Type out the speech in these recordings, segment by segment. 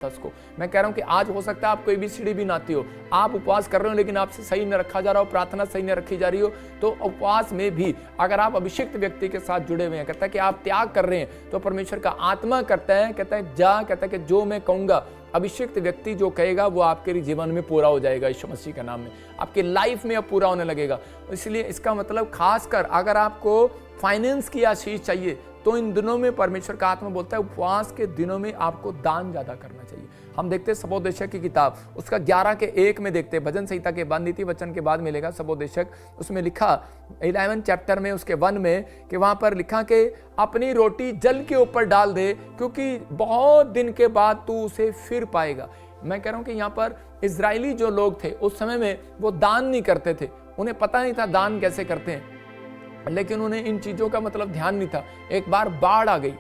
को। मैं कह रहा हूं कि आज हो सकता है आपको ABCD भी ना आती हो, आप उपवास कर रहे हो लेकिन आपसे सही न रखा जा रहा हो, प्रार्थना सही न रखी जा रही हो, तो उपवास में भी अगर आप अभिषिक्त व्यक्ति के साथ जुड़े हुए हैं, कहता है कि आप त्याग कर रहे हैं, तो परमेश्वर का आत्मा कहता है कहता है कि जो मैं कहूंगा अभिषिक्त व्यक्ति जो कहेगा वो आपके जीवन में पूरा हो जाएगा। यीशु मसीह के नाम में आपकी लाइफ में अब पूरा होने लगेगा। इसलिए इसका मतलब खासकर अगर आपको फाइनेंस की आशीष चाहिए तो इन दिनों में परमेश्वर का आत्मा बोलता है उपवास के दिनों में आपको दान ज्यादा करना चाहिए। हम देखते हैं सबोदेशक की किताब उसका 11:1 में देखते हैं, भजन संहिता के बाद नीति वचन के बाद मिलेगा सबोदेशक, उसमें लिखा 11 चैप्टर में उसके 1 में कि वहां पर लिखा कि अपनी रोटी जल के ऊपर डाल दे क्योंकि बहुत दिन के बाद तू उसे फिर पाएगा। मैं कह रहा हूं कि यहाँ पर इजरायली जो लोग थे उस समय में वो दान नहीं करते थे, उन्हें पता नहीं था दान कैसे करते हैं, लेकिन उन्हें इन चीजों का मतलब ध्यान नहीं था। एक बार बाढ़ आ गई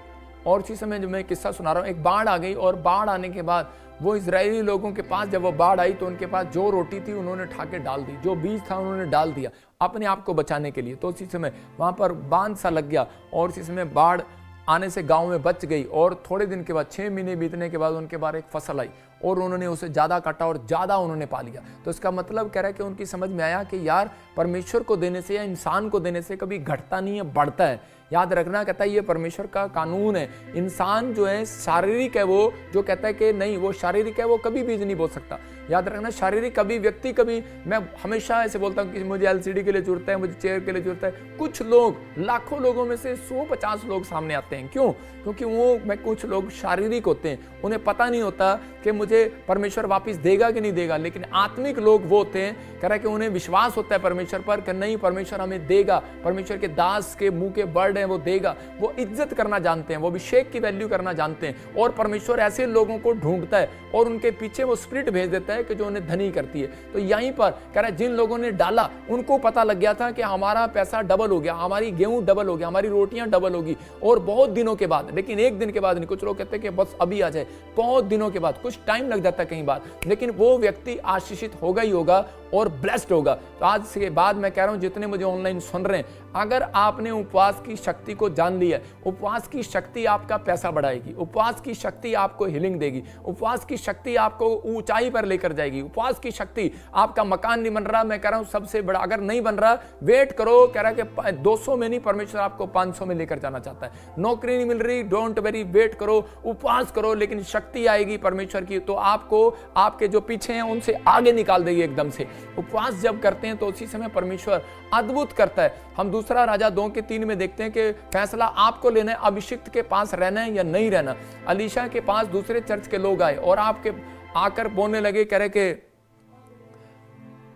और इसी समय जो मैं किस्सा सुना रहा हूं, एक बाढ़ आ गई और बाढ़ आने के बाद वो इजरायली लोगों के पास जब वो बाढ़ आई तो उनके पास जो रोटी थी उन्होंने ठाके डाल दी, जो बीज था उन्होंने डाल दिया अपने आप को बचाने के लिए। तो उसी समय वहां पर बांध सा लग गया और इसी समय बाढ़ आने से गांव में बच गई और थोड़े दिन के बाद 6 महीने बीतने के बाद उनके बाहर एक फसल आई और उन्होंने उसे ज्यादा काटा और ज्यादा उन्होंने पा लिया। तो इसका मतलब कह रहा है कि उनकी समझ में आया कि यार परमेश्वर को देने से या इंसान को देने से कभी घटता नहीं है, बढ़ता है। याद रखना, कहता है ये परमेश्वर का कानून है। इंसान जो है शारीरिक है, वो जो कहता है कि नहीं वो शारीरिक है, वो कभी बीज नहीं बो सकता। याद रखना, शारीरिक कभी व्यक्ति कभी, मैं हमेशा ऐसे बोलता हूँ कि मुझे LCD के लिए जरूरत है, मुझे चेयर के लिए जरूरत है। कुछ लोग, लाखों लोगों में से 150 लोग सामने आते हैं। क्यों? क्योंकि वो कुछ लोग शारीरिक होते हैं, उन्हें पता नहीं होता कि मुझे परमेश्वर वापस देगा कि नहीं देगा। लेकिन आत्मिक लोग वो होते हैं, कह रहा है कि उन्हें विश्वास होता है परमेश्वर पर कि नहीं परमेश्वर हमें देगा, परमेश्वर के दास के मुंह के वर्ड हैं वो देगा। वो इज्जत करना जानते हैं, वो अभिषेक की वैल्यू करना जानते हैं और परमेश्वर ऐसे लोगों को ढूंढता है और उनके पीछे वो स्पिरिट भेज देता है कि जो उन्हें धनी करती है। तो यहीं पर कह रहा है जिन लोगों ने डाला उनको पता लग गया था कि हमारा पैसा डबल हो गया, हमारी गेहूं डबल हो गया, हमारी रोटियां डबल होगी और बहुत दिनों के बाद, लेकिन एक दिन के बाद नहीं। कुछ लोग कहते हैं कि बस अभी आ जाए, बहुत दिनों के बाद, कुछ टाइम लग जाता है कई बार, लेकिन वो व्यक्ति आशीषित होगा ही होगा और ब्लेस्ड होगा। तो आज के बाद मैं कह रहा हूं जितने मुझे ऑनलाइन सुन रहे हैं, अगर आपने उपवास की शक्ति को जान लिया, उपवास की शक्ति आपका पैसा बढ़ाएगी, उपवास की शक्ति आपको हीलिंग देगी, उपवास की शक्ति आपको ऊंचाई पर लेकर जाएगी, उपवास की शक्ति आपका मकान नहीं बन रहा, मैं कह रहा हूं सबसे बड़ा, अगर नहीं बन रहा वेट करो, कह रहा है कि 200 में नहीं, परमेश्वर आपको 500 में लेकर जाना चाहता है। नौकरी नहीं मिल रही, डोंट वेरी, वेट करो, उपवास करो, लेकिन शक्ति आएगी परमेश्वर की तो आपको आपके जो पीछे हैं उनसे आगे निकाल देगी एकदम से। उपवास जब करते हैं तो उसी समय परमेश्वर अद्भुत करता है। हम दूसरा राजा 2:3 में देखते हैं कि फैसला आपको लेना है, अभिषिक्त के पास रहना है या नहीं रहना। अलीशा के पास दूसरे चर्च के लोग आए और आपके आकर बोलने लगे, कह रहे कि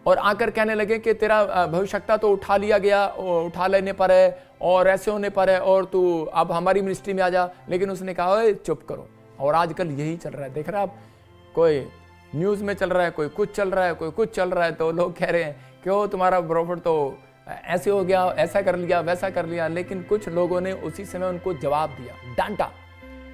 और आकर कहने लगे कि तेरा भविष्यता तो उठा लिया गया, उठा लेने पर है और ऐसे होने पर है और तू अब हमारी मिनिस्ट्री में आ जा। लेकिन उसने कहा ओए चुप करो। और आजकल यही चल रहा है, देख रहे आप, कोई न्यूज में चल रहा है, कोई कुछ चल रहा है, कोई कुछ चल रहा है, तो लोग कह रहे हैं कि ओ तुम्हारा प्रॉफिट तो ऐसे हो गया, ऐसा कर लिया, वैसा कर लिया। लेकिन कुछ लोगों ने उसी समय उनको जवाब दिया, डांटा,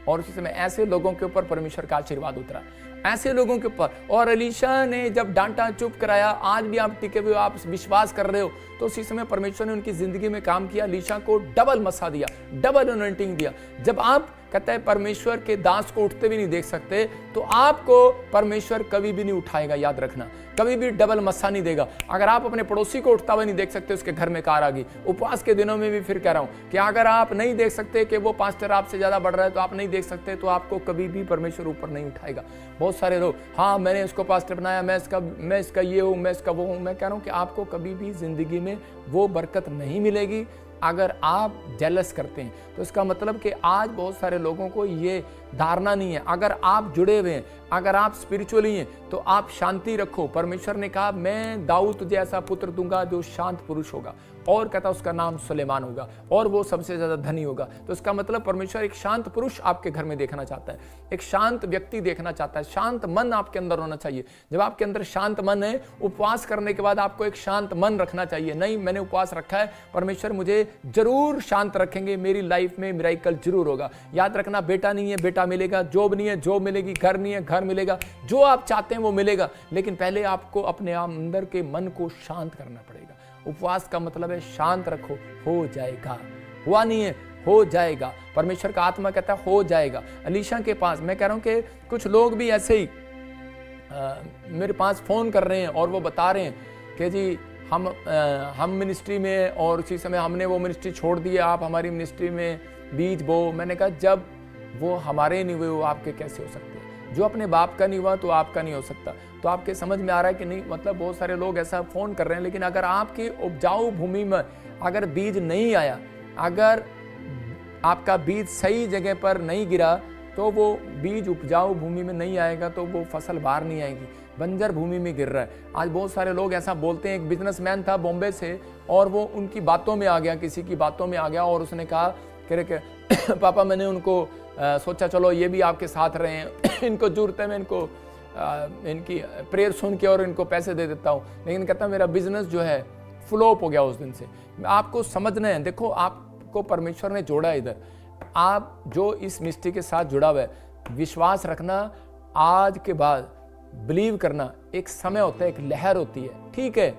और उसी समय ऐसे लोगों के ऊपर परमेश्वर का आशीर्वाद उतरा, ऐसे लोगों के ऊपर। और अलीशा ने जब डांटा, चुप कराया, आज भी आप टिके हुए, आप विश्वास कर रहे हो, तो उसी समय परमेश्वर ने उनकी जिंदगी में काम किया, अलीशा को डबल मसा दिया, डबल अनॉइंटिंग दिया। जब आप कहता है परमेश्वर के दास को उठते भी नहीं देख सकते, तो आपको परमेश्वर कभी भी नहीं उठाएगा। याद रखना, कभी भी डबल मस्सा नहीं देगा। अगर आप अपने पड़ोसी को उठता हुआ नहीं देख सकते, उसके घर में कार आ गई। उपवास के दिनों में भी फिर कह रहा हूं कि अगर आप नहीं देख सकते कि वो पास्टर आपसे ज्यादा बढ़ रहा है, तो आप नहीं देख सकते, तो आपको कभी भी परमेश्वर ऊपर नहीं उठाएगा। बहुत सारे लोग, हाँ मैंने इसको पास्टर बनाया, मैं इसका ये हूं, मैं इसका वो हूं। मैं कह रहा हूं कि आपको कभी भी जिंदगी में वो बरकत नहीं मिलेगी अगर आप जेलस करते हैं। तो इसका मतलब कि आज बहुत सारे लोगों को ये धारणा नहीं है। अगर आप जुड़े हुए हैं, अगर आप स्पिरिचुअली हैं, तो आप शांति रखो। परमेश्वर ने कहा मैं दाऊद तुझे ऐसा पुत्र दूंगा जो शांत पुरुष होगा, और कहता उसका नाम सुलेमान होगा और वो सबसे ज्यादा धनी होगा। तो इसका मतलब परमेश्वर एक शांत पुरुष आपके घर में देखना चाहता है, एक शांत व्यक्ति देखना चाहता है। शांत मन आपके अंदर होना चाहिए। जब आपके अंदर शांत मन है, उपवास करने के बाद आपको एक शांत मन रखना चाहिए। नहीं, मैंने उपवास रखा है, परमेश्वर मुझे जरूर शांत रखेंगे, मेरी लाइफ में मिरेकल जरूर होगा। याद रखना, बेटा नहीं है बेटा मिलेगा, जॉब नहीं है जॉब मिलेगी, घर नहीं है घर मिलेगा, जो आप चाहते हैं वो मिलेगा। लेकिन पहले आपको अपने अंदर के मन को शांत करना पड़ेगा। उपवास का मतलब है शांत रखो, हो जाएगा। हुआ नहीं है हो जाएगा। परमेश्वर का आत्मा कहता है हो जाएगा। अलीशा के पास मैं कह रहा हूँ कि कुछ लोग भी ऐसे ही मेरे पास फ़ोन कर रहे हैं और वो बता रहे हैं कि जी हम मिनिस्ट्री में और उसी समय हमने वो मिनिस्ट्री छोड़ दी, आप हमारी मिनिस्ट्री में बीज बो। मैंने कहा जब वो हमारे नहीं हुए वो आपके कैसे हो सकते हैं? जो अपने बाप का नहीं हुआ तो आपका नहीं हो सकता। तो आपके समझ में आ रहा है कि नहीं? मतलब बहुत सारे लोग ऐसा फ़ोन कर रहे हैं, लेकिन अगर आपकी उपजाऊ भूमि में अगर बीज नहीं आया, अगर आपका बीज सही जगह पर नहीं गिरा, तो वो बीज उपजाऊ भूमि में नहीं आएगा, तो वो फसल बाहर नहीं आएगी, बंजर भूमि में गिर रहा है। आज बहुत सारे लोग ऐसा बोलते हैं। एक बिजनेसमैन था बॉम्बे से और वो उनकी बातों में आ गया, किसी की बातों में आ गया और उसने कहा कि पापा मैंने उनको सोचा चलो ये भी आपके साथ रहे हैं इनको जरूरत है, मैं इनको इनकी प्रेयर सुन के और इनको पैसे दे देता हूँ। लेकिन कहता मेरा बिजनेस जो है फ्लॉप हो गया उस दिन से। आपको समझना है, देखो आपको परमेश्वर ने जोड़ा इधर, आप जो इस मिस्ट्री के साथ जुड़ा हुआ है, विश्वास रखना, आज के बाद बिलीव करना। एक समय होता है, एक लहर होती है, ठीक है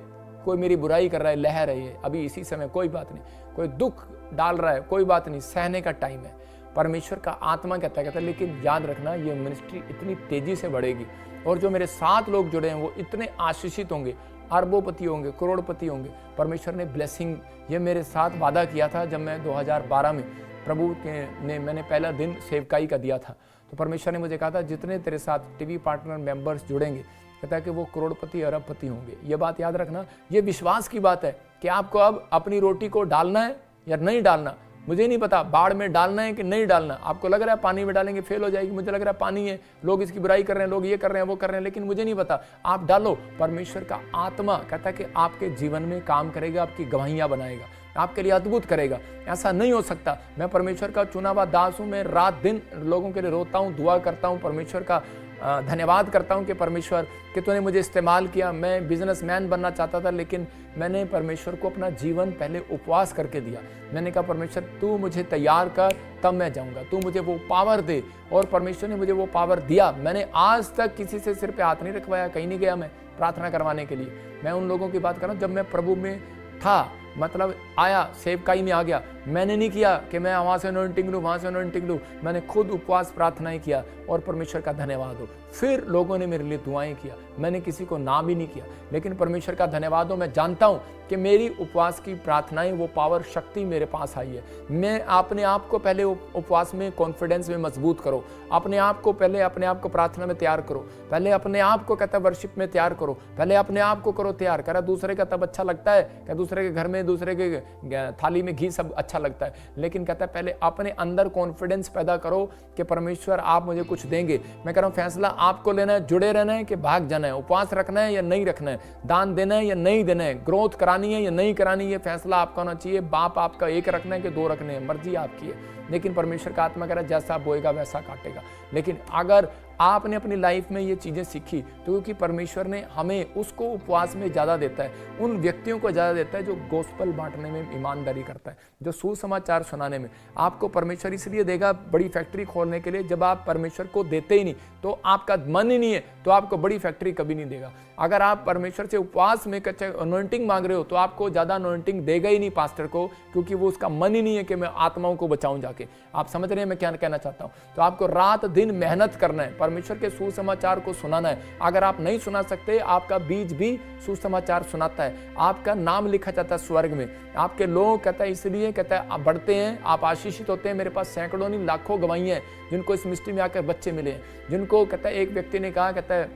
कोई मेरी बुराई कर रहा है, लहर है ये अभी इसी समय, कोई बात नहीं, कोई दुख डाल रहा है, कोई बात नहीं, सहने का टाइम है। परमेश्वर का आत्मा कहता है लेकिन याद रखना ये मिनिस्ट्री इतनी तेजी से बढ़ेगी और जो मेरे साथ लोग जुड़े हैं वो इतने आशीषित होंगे, अरबोपति होंगे, करोड़पति होंगे। परमेश्वर ने ब्लेसिंग, ये मेरे साथ वादा किया था जब मैं 2012 में प्रभु ने मैंने पहला दिन सेवकाई का दिया था, तो परमेश्वर ने मुझे कहा था जितने तेरे साथ टीवी पार्टनर मेंबर्स जुड़ेंगे, कहता है कि वो करोड़पति अरबपति होंगे। ये बात याद रखना, ये विश्वास की बात है कि आपको अब अपनी रोटी को डालना है या नहीं डालना, मुझे नहीं पता। बाढ़ में डालना है कि नहीं डालना, आपको लग रहा है पानी में डालेंगे फेल हो जाएगी, मुझे लग रहा है पानी है, लोग इसकी बुराई कर रहे हैं, लोग ये कर रहे हैं, वो कर रहे हैं, लेकिन मुझे नहीं पता। आप डालो, परमेश्वर का आत्मा कहता है कि आपके जीवन में काम करेगा, आपकी गवाहियां बनाएगा, आपके लिए अद्भुत करेगा। ऐसा नहीं हो सकता। मैं परमेश्वर का चुना हुआ दास हूं, मैं रात दिन लोगों के लिए रोता हूं, दुआ करता हूं, परमेश्वर का धन्यवाद करता हूं कि परमेश्वर कि तूने मुझे इस्तेमाल किया। मैं बिजनेसमैन बनना चाहता था, लेकिन मैंने परमेश्वर को अपना जीवन पहले उपवास करके दिया। मैंने कहा परमेश्वर तू मुझे तैयार कर, तब मैं जाऊंगा, तू मुझे वो पावर दे, और परमेश्वर ने मुझे वो पावर दिया। मैंने आज तक किसी से सिर पे हाथ नहीं रखवाया, कहीं नहीं गया मैं प्रार्थना करवाने के लिए। मैं उन लोगों की बात कर रहा हूँ जब मैं प्रभु में था, मतलब आया सेवकाई में आ गया, मैंने नहीं किया कि मैं वहाँ से अनॉइंटिंग लूँ, वहाँ से अनॉइंटिंग लूँ, मैंने खुद उपवास प्रार्थनाएं किया और परमेश्वर का धन्यवाद हो। फिर लोगों ने मेरे लिए दुआएं किया, मैंने किसी को ना भी नहीं किया, लेकिन परमेश्वर का धन्यवाद हो। मैं जानता हूँ कि मेरी उपवास की प्रार्थनाएं, वो पावर शक्ति मेरे पास आई है। मैं अपने आप को पहले उपवास में, कॉन्फिडेंस में मजबूत करो, अपने आप को पहले अपने आप को प्रार्थना में तैयार करो, पहले अपने आप को कहता है वर्शिप में तैयार करो, पहले अपने आप को करो तैयार। करा दूसरे का तब अच्छा लगता है कि दूसरे के घर में, दूसरे के थाली में घी सब अच्छा लगता है, लेकिन कहता है पहले अपने अंदर कॉन्फिडेंस पैदा करो कि परमेश्वर आप मुझे कुछ देंगे। मैं कह रहा हूँ फैसला आपको लेना है, जुड़े रहना है कि भाग जाना है, उपवास रखना है या नहीं रखना है, दान देना है या नहीं देना है, ग्रोथ करानी है या नहीं करानी है, फैसला आपका होना चाहिए। बाप आपका एक रखना है कि दो रखने हैं, मर्जी आपकी है, लेकिन परमेश्वर का आत्मा कह रहा है जैसा बोएगा वैसा काटेगा। लेकिन अगर आपने अपनी लाइफ में ये चीज़ें सीखी तो क्योंकि परमेश्वर ने हमें उसको उपवास में ज़्यादा देता है, उन व्यक्तियों को ज़्यादा देता है जो गोस्पल बांटने में ईमानदारी करता है, जो सुसमाचार सुनाने में। आपको परमेश्वर इसलिए देगा बड़ी फैक्ट्री खोलने के लिए, जब आप परमेश्वर को देते ही नहीं, तो आपका मन ही नहीं है, तो आपको बड़ी फैक्ट्री कभी नहीं देगा। अगर आप परमेश्वर से उपवास में अनॉइंटिंग मांग रहे हो तो आपको ज़्यादा अनॉइंटिंग देगा ही नहीं पास्टर को, क्योंकि वो उसका मन ही नहीं है कि मैं आत्माओं को बचाऊं जाके। आप समझ रहे हैं मैं क्या कहना चाहता हूं? तो आपको रात दिन मेहनत करना है, परमेश्वर के सुसमाचार को सुनाना है। अगर आप नहीं सुना सकते, आपका बीज भी सुसमाचार सुनाता है, आपका नाम लिखा जाता है स्वर्ग में। आपके लोग कहता है इसलिए कहता है आप बढ़ते हैं, आप आशीषित होते हैं। मेरे पास सैकड़ों नहीं लाखों गवाहियां हैं जिनको इस मिस्ट्री में आकर बच्चे मिले हैं, जिनको कहता है एक व्यक्ति ने कहा कहता है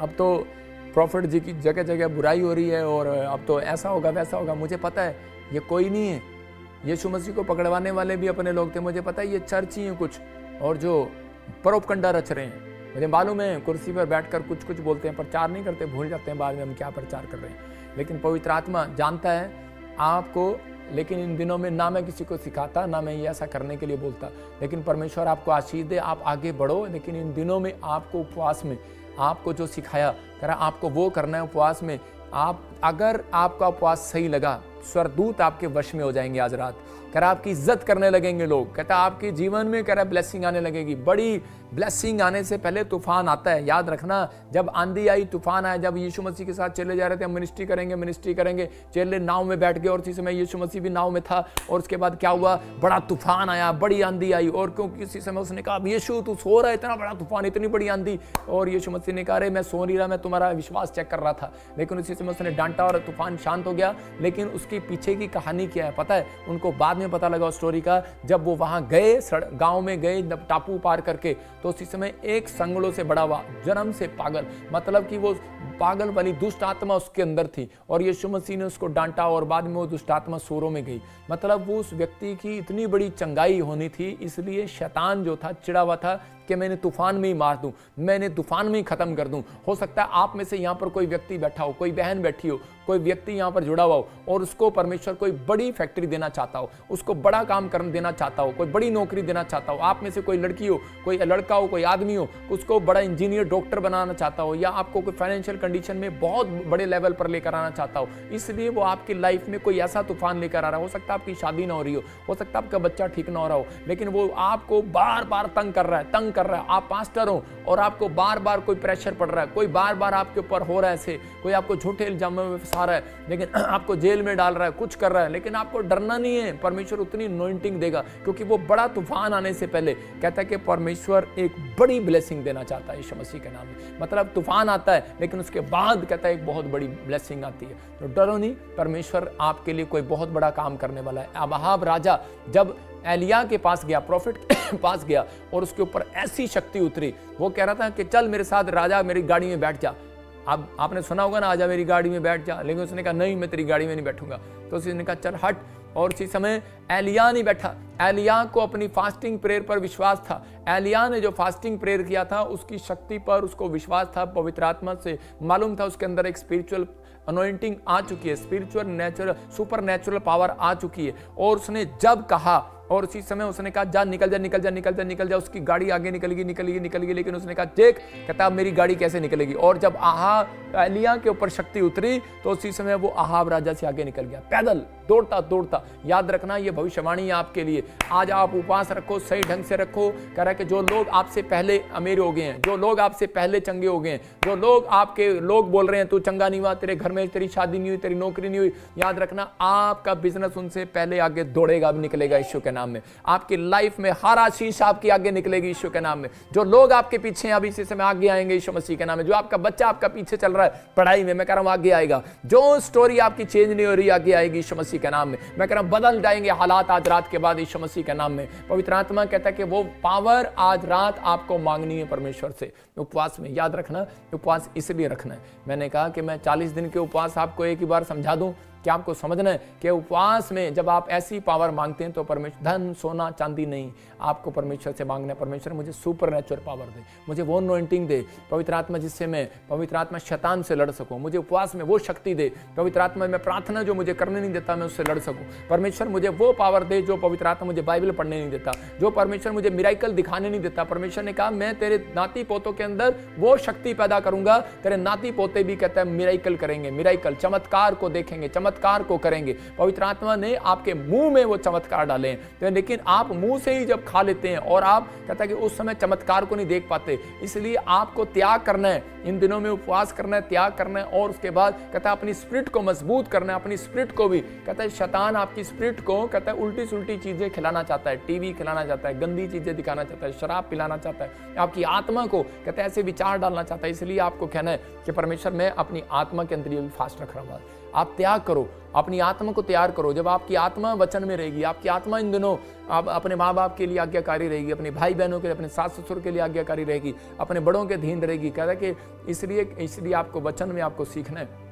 अब तो प्रॉफिट जी की जगह जगह बुराई हो रही है और अब तो ऐसा होगा वैसा होगा। मुझे पता है ये कोई नहीं है, यीशु मसीह को पकड़वाने वाले भी अपने लोग थे, मुझे पता है ये चर्च ही है कुछ, और जो परोपकंडा रच रहे हैं। मुझे मालूम है कुर्सी पर बैठकर कुछ कुछ बोलते हैं, प्रचार नहीं करते, भूल जाते हैं बाद में हम क्या प्रचार कर रहे हैं। लेकिन पवित्र आत्मा जानता है आपको। लेकिन इन दिनों में ना मैं किसी को सिखाता, ना मैं ये ऐसा करने के लिए बोलता, लेकिन परमेश्वर आपको आशीष दे, आप आगे बढ़ो। लेकिन इन दिनों में आपको उपवास में आपको जो सिखाया करा आपको वो करना है। उपवास में आप, अगर आपका उपवास सही लगा, स्वर्गदूत आपके वश में हो जाएंगे। आज रात कह रहा आपकी इज्जत करने लगेंगे लोग, कहता आपके जीवन में कह रहा ब्लेसिंग आने लगेगी। बड़ी ब्लेसिंग आने से पहले तूफान आता है, याद रखना। जब आंधी आई, तूफान आया, जब यीशु मसीह के साथ चले जा रहे थे, हम मिनिस्ट्री करेंगे, चेले नाव में बैठ गए और उसी समय यीशु मसीह भी नाव में था। और उसके बाद क्या हुआ, बड़ा तूफान आया, बड़ी आंधी आई। और क्योंकि उसी समय उसने कहा यीशु तू सो रहा है, इतना बड़ा तूफान, इतनी बड़ी आंधी। और यीशु मसीह ने कहा अरे मैं सो नहीं रहा, मैं तुम्हारा विश्वास चेक कर रहा था। लेकिन उसी समय उसने डांटा और तूफान शांत हो गया। लेकिन उसके पीछे की कहानी क्या है पता है उनको? बाद में पता लगा उस स्टोरी का। जब वो वहां गए, गांव में गए, टापू पार करके, तो उसी समय एक संगड़ों से बड़ा हुआ, जन्म से पागल, मतलब कि वो पागल वाली दुष्ट आत्मा उसके अंदर थी। और यीशु मसीह ने उसको डांटा और बाद में वो दुष्ट आत्मा सूरों में गई। मतलब वो उस व्यक्ति की इतनी बड़ी चंगाई होनी थी, इसलिए शैतान जो था चिड़ा हुआ था कि मैंने तूफान में ही मार दूं, मैंने तूफान में ही खत्म कर दूं। हो सकता है आप में से यहाँ पर कोई व्यक्ति बैठा हो, कोई बहन बैठी हो, कोई व्यक्ति यहाँ पर जुड़ा हुआ हो और उसको परमेश्वर कोई बड़ी फैक्ट्री देना चाहता हो, उसको बड़ा काम करने देना चाहता हो, कोई बड़ी नौकरी देना चाहता हो। आप में से कोई लड़की हो, कोई लड़का हो, कोई आदमी हो, उसको बड़ा इंजीनियर, डॉक्टर बनाना चाहता हो, या आपको कोई फाइनेंशियल कंडीशन में बहुत बड़े लेवल पर लेकर आना चाहता हो। इसलिए वो आपकी लाइफ में कोई ऐसा तूफान लेकर आ रहा हो सकता है आपकी शादी ना हो रही हो सकता है आपका बच्चा ठीक ना हो रहा हो, लेकिन वो आपको बार बार तंग कर रहा है। आप पास्टर हो और आपको बार बार कोई प्रेशर पड़ रहा है, कोई बार बार आपके ऊपर हो रहा है, ऐसे कोई आपको झूठे इल्जामों में फंसा रहा है, लेकिन आपको जेल में डाल रहा है, कुछ कर रहा है, लेकिन आपको डरना नहीं है। परमेश्वर उतनी अनॉइंटिंग देगा, क्योंकि वो बड़ा तूफान आने से पहले कहता है कि परमेश्वर एक बड़ी ब्लेसिंग देना चाहता है यीशु मसीह के नाम में। मतलब तूफान आता है लेकिन उसके बाद कहता है एक बहुत बड़ी ब्लेसिंग आती है। तो डरो नहीं, परमेश्वर आपके लिए कोई बहुत बड़ा काम करने वाला है। अहाब राजा जब एलिया के पास गया, प्रॉफिट के पास गया, और उसके ऊपर ऐसी शक्ति उतरी, वो कह रहा था कि चल मेरे साथ राजा, मेरी गाड़ी में बैठ जा। अब आपने सुना होगा ना, आजा मेरी गाड़ी में बैठ जा, लेकिन उसने कहा नहीं मैं तेरी गाड़ी में नहीं बैठूंगा। तो उसने कहा चल हट। और उसी समय एलिया नहीं बैठा। एलिया को अपनी फास्टिंग प्रेयर पर विश्वास था। एलिया ने जो फास्टिंग प्रेयर किया था उसकी शक्ति पर उसको विश्वास था, पवित्र आत्मा से मालूम था उसके अंदर एक स्पिरिचुअल अनॉइंटिंग आ चुकी है, spiritual natural super natural power आ चुकी है। और उसने जब कहा और उसी समय उसने कहा जा निकल जा, उसकी गाड़ी आगे निकल गई, लेकिन उसने कहा देख, कहता मेरी गाड़ी कैसे निकलेगी। और जब एलिया के ऊपर शक्ति उतरी तो उसी समय वो अहाब राजा से आगे निकल गया, पैदल दौड़ता। याद रखना ये भविष्यवाणी है आपके लिए। आज आप उपवास रखो, सही ढंग से रखो। कह रहा है कि जो लोग आपसे पहले अमीर हो गए हैं, जो लोग आपसे पहले चंगे हो गए हैं, जो लोग आपके लोग बोल रहे हैं तू चंगा नहीं हुआ, तेरे घर में तेरी शादी नहीं हुई, तेरी नौकरी नहीं हुई, याद रखना आपका बिजनेस उनसे पहले आगे दौड़ेगा, निकलेगा यीशु के नाम में। आपकी लाइफ में हर आशीष आपकी आगे निकलेगी यीशु के नाम में। जो लोग आपके पीछे अभी इसी समय आगे आएंगे यीशु मसीह के नाम में। जो आपका बच्चा आपका पीछे चल रहा है पढ़ाई में, मैं कह रहा हूं आगे आएगा। जो स्टोरी आपकी चेंज नहीं हो रही आगे आएगी यीशु मसीह के नाम में। मैं कह रहा हूं बदल जाएंगे हालात आज रात के बाद यीशु मसीह के नाम में। पवित्र आत्मा कहता है कि वो पावर आज रात आपको मांगनी है परमेश्वर से। उपवास में याद रखना, उपवास इसलिए रखना है। मैंने कहा कि मैं 40 दिन के उपवास आपको एक ही बार समझा दूं कि आपको समझना है कि उपवास में जब आप ऐसी पावर मांगते हैं तो परमेश्वर धन सोना चांदी नहीं, आपको परमेश्वर से मांगना है, परमेश्वर मुझे सुपर नेचुरल पावर दे, मुझे वो अनॉइंटिंग दे पवित्र आत्मा, जिससे मैं पवित्र आत्मा शैतान से लड़ सकूं। मुझे उपवास में वो शक्ति दे पवित्र आत्मा, मैं प्रार्थना जो मुझे करने नहीं देता मैं उससे लड़ सकूं। परमेश्वर मुझे वो पावर दे जो पवित्र आत्मा मुझे बाइबल पढ़ने नहीं देता, जो परमेश्वर मुझे मिराइकल दिखाने नहीं देता। परमेश्वर ने कहा मैं तेरे नाती पोतों के अंदर वो शक्ति पैदा करूंगा, तेरे नाती पोते भी कहता है मिराइकल करेंगे, मिराइकल चमत्कार को देखेंगे, चमत्कार को करेंगे। पवित्र आत्मा ने आपके मुंह में वो चमत्कार डाले हैं, तो लेकिन आप मुंह से ही जब खा लेते हैं और आप कहता है कि उस समय चमत्कार को नहीं देख पाते। इसलिए आपको त्याग करना है, इन दिनों में उपवास करना है, त्याग करना है। और उसके बाद कहता है अपनी स्पिरिट को मजबूत करना है, अपनी स्पिरिट को भी कहता है शैतान आपकी स्पिरिट को कहता है उल्टी सुल्टी चीजें खिलाना चाहता है, टीवी खिलाना चाहता है, गंदी चीजें दिखाना चाहता है, शराब पिलाना चाहता है, आपकी आत्मा को कहता है ऐसे विचार डालना चाहता है। इसलिए आपको कहना है कि परमेश्वर मैं अपनी आत्मा के अंदर ये भी फास्ट रख रहा हूं। आप त्याग करो, अपनी आत्मा को तैयार करो। जब आपकी आत्मा वचन में रहेगी, आपकी आत्मा इन दिनों आप अपने माँ बाप के लिए आज्ञाकारी रहेगी, अपने भाई बहनों के लिए, अपने सास ससुर के लिए आज्ञाकारी रहेगी, अपने बड़ों के अधीन रहेगी। कह रहा है कि इसलिए आपको वचन में आपको सीखना है।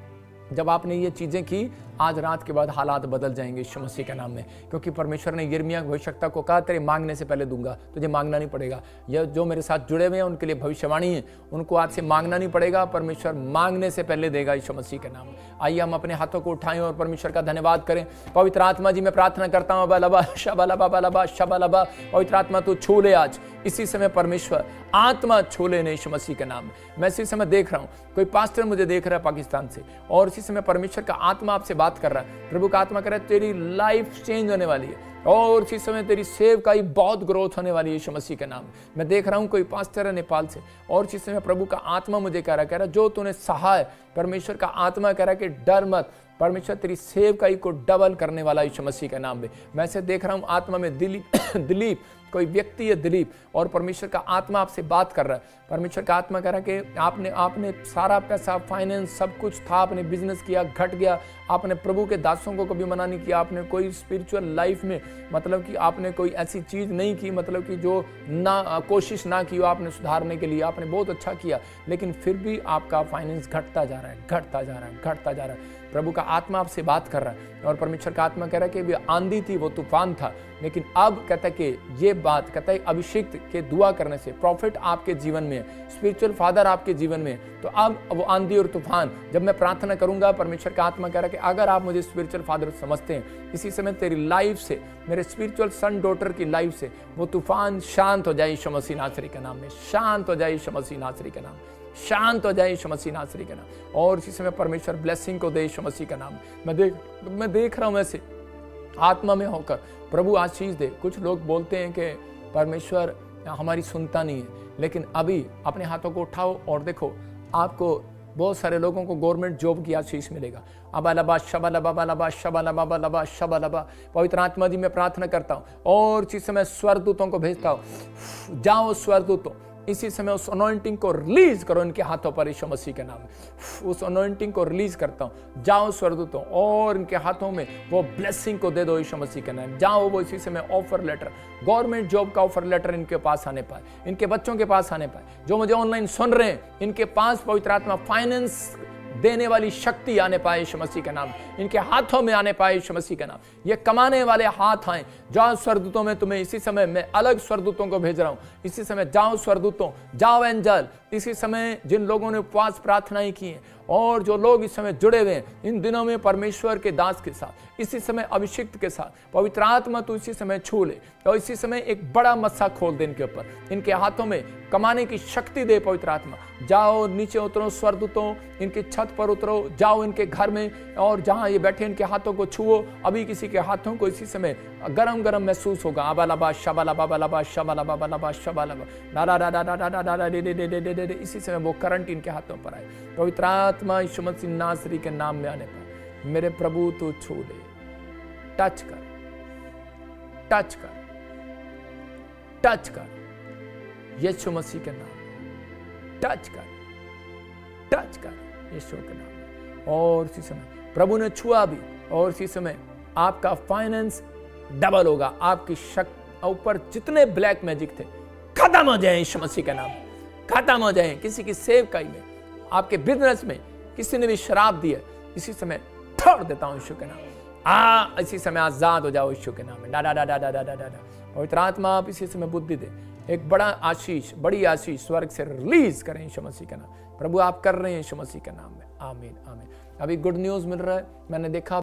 जब आपने ये चीजें की आज रात के बाद हालात बदल जाएंगे यीशु मसीह के नाम में, क्योंकि परमेश्वर ने यिर्मयाह भविष्यवक्ता को कहा तेरे मांगने से पहले दूंगा, तुझे मांगना नहीं पड़ेगा। यह जो मेरे साथ जुड़े हुए हैं उनके लिए भविष्यवाणी है, उनको आज से मांगना नहीं पड़ेगा, परमेश्वर मांगने से पहले देगा यीशु मसीह के नाम में। आइए हम अपने हाथों को उठाएं और परमेश्वर का धन्यवाद करें। पवित्र आत्मा जी मैं प्रार्थना करता हूँ शबलबा, पवित्र आत्मा तू छू ले आज इसी समय, परमेश्वर आत्मा छू लेने यीशु मसीह के नाम में। मैं इसी समय देख रहा हूँ कोई पास्टर मुझे देख रहा है पाकिस्तान से, और इसी समय परमेश्वर का आत्मा आपसे बात कर रहा है। प्रभु का आत्मा कह रहा है तेरी लाइफ चेंज होने वाली है और इसी समय तेरी सेवकाई बहुत ग्रोथ होने वाली है यीशु मसीह के नाम। मैं देख रहा हूँ कोई पास्टर है नेपाल से और इसी समय प्रभु का आत्मा मुझे कह रहा है जो तूने सहा है, परमेश्वर का आत्मा कह रहा है कि डर मत, परमेश्वर तेरी सेवकाई को डबल करने वाला यीशु मसीह के नाम में। मैं से देख रहा हूँ आत्मा में दिलीप कोई व्यक्ति है दिलीप, और परमेश्वर का आत्मा आपसे बात कर रहा है। परमेश्वर का आत्मा कह रहा है कि आपने सारा पैसा, फाइनेंस, सब कुछ था, आपने बिजनेस किया, घट गया, आपने प्रभु के दासों को कभी मना नहीं किया, आपने कोई स्पिरिचुअल लाइफ में मतलब कि आपने कोई ऐसी चीज़ नहीं की मतलब कि जो ना कोशिश ना की हो आपने सुधारने के लिए, आपने बहुत अच्छा किया, लेकिन फिर भी आपका फाइनेंस घटता जा रहा है, घटता जा रहा है, घटता जा रहा है। प्रभु का आत्मा आपसे बात कर रहा है और परमेश्वर का आत्मा कह रहा है कि वो आंधी थी, वो तूफान था, लेकिन अब कहता है कि ये बात कहता है अभिषेक के दुआ करने से, प्रॉफिट आपके जीवन में है, स्पिरिचुअल फादर आपके जीवन में है, तो अब वो आंधी और तूफान जब मैं प्रार्थना करूंगा, परमेश्वर का आत्मा कह रहा है कि अगर आप मुझे स्पिरिचुअल फादर समझते हैं, इसी समय तेरी लाइफ से, मेरे स्पिरिचुअल सन डॉटर की लाइफ से वो तूफान शांत हो जाए यीशु मसीह नासरी के नाम में, शांत हो जाए यीशु मसीह नासरी के नाम, शांत हो जाए यीशु मसीह नासरी के नाम। और इसी समय परमेश्वर ब्लेसिंग को दे यीशु मसीह का नाम। मैं देख रहा हूं ऐसे आत्मा में होकर प्रभु आशीष दे। कुछ लोग बोलते हैं कि परमेश्वर हमारी सुनता नहीं है, लेकिन अभी अपने हाथों को उठाओ और देखो आपको बहुत सारे लोगों को गवर्नमेंट जॉब की आशीष मिलेगा। अबालबा शबालबा बालबा शबालबा बालबा शबालबा। पवित्र आत्मा जी मैं प्रार्थना करता हूँ और इसी समय स्वर्गदूतों को भेजता हूँ, जाओ स्वर्गदूतों, इसी समय उस अनॉइंटिंग को रिलीज करो इनके हाथों पर यीशु मसीह के नाम। उस अनॉइंटिंग को रिलीज करता हूँ, जाओ स्वर्गदूतों और इनके हाथों में वो ब्लेसिंग को दे दो यीशु मसीह के नाम। जाओ वो इसी समय ऑफर लेटर, गवर्नमेंट जॉब का ऑफर लेटर इनके पास आने पाए, इनके बच्चों के पास आने पाए, जो मुझे ऑनलाइन सुन रहे हैं इनके पास पवित्र आत्मा फाइनेंस देने वाली शक्ति आने पाए यीशु मसीह का नाम, इनके हाथों में आने पाए यीशु मसीह का नाम। ये कमाने वाले हाथ आए। जाओ स्वर्गदूतों में तुम्हें इसी समय मैं अलग स्वर्गदूतों को भेज रहा हूं। इसी समय जाओ स्वर्गदूतों, जाओ एंजल। इसी समय जिन लोगों ने उपवास प्रार्थनाएं की हैं और जो लोग इस समय जुड़े हुए हैं इन दिनों में परमेश्वर के दास के साथ, इसी समय अभिषिक्त के साथ, पवित्र आत्मा तू इसी समय छू ले और इसी समय एक बड़ा मस्सा खोल दे इनके ऊपर, इनके हाथों में कमाने की शक्ति दे पवित्र आत्मा। जाओ नीचे उतरो स्वर्गदूतों, इनकी छत पर उतरो, जाओ इनके घर में और जहां ये बैठे इनके हाथों को छुओ। अभी किसी के हाथों को इसी समय गरम गरम महसूस होगा। अबालबा शबालबा बालबा शबालबा बालबा शबालबा नारा रा रा रा रा रा रा रे। इसी समय वो करंट इनके हाथों पर आए। पवित्र आत्मा यीशु मसीह नासरी के नाम में आने पर मेरे प्रभु तू छू ले, टच कर, टच कर, टच कर यीशु मसीह के नाम, टच कर, टच कर यीशु के नाम। और इसी समय प्रभु ने छुआ भी और इसी समय आपका फाइनेंस डबल होगा। आपकी शक्ति ऊपर जितने ब्लैक मैजिक थे खत्म हो जाए यीशु मसीह का नाम, खत्म हो जाए। किसी की सेवकाई में, आपके बिजनेस में किसी ने भी शराब दी है, इसी समय छोड़ देता हूं यीशु के नाम। इसी समय आजाद हो जाओ यीशु के नाम में। डा डा डा डा डा डा डा। पवित्र आत्मा आप इसी समय बुद्धि दे, एक बड़ा आशीष, बड़ी आशीष स्वर्ग से रिलीज करें यीशु मसीह का नाम। प्रभु आप कर रहे हैं यीशु मसीह के नाम में। आमीन आमीन। अभी गुड न्यूज मिल रहा है, मैंने देखा